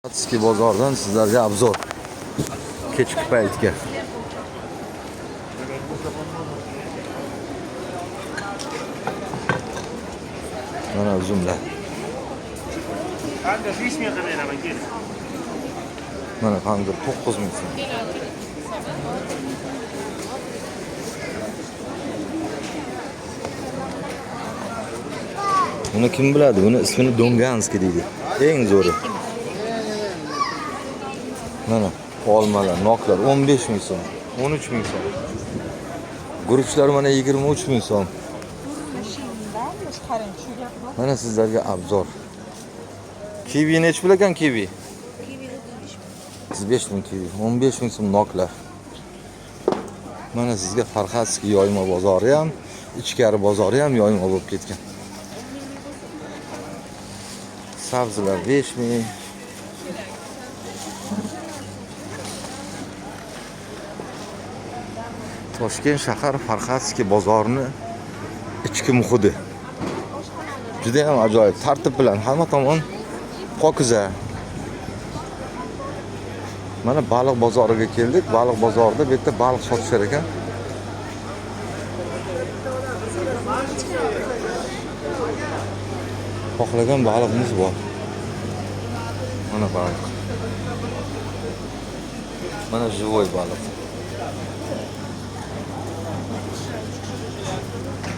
Atski bozordan sizlarga obzor. Kechki paytga. Mana uzumlar. Qanday 5 ming qilmayman, keling. Mana qandir 9 ming so'm. Buni kim biladi? Buni ismini Donganskiy deydi. Eng zo'ri. Mana olmalar, noklar 15 ming so'm, 13 ming so'm. Guruchlar mana 23 ming so'm. Mana sizlarga obzor. Kivi nech pul ekan kivi? 35 ming kivi, 15 ming so'm noklar. Mana sizga Farxatskiy yoyma bozori ham, ichkari bozori ham yoyma bo'lib ketgan. Sabzilar 5 ming. Toshkent shahar Farxatskiy bozorini ichki muhiti juda ham ajoyib, tartib bilan hamma tomon pokiza. Mana baliq bozoriga keldik. Baliq bozorida bu yerda baliq sotishar ekan. Xohlagan baliqimiz bor. Mana baliq. Mana живой baliq.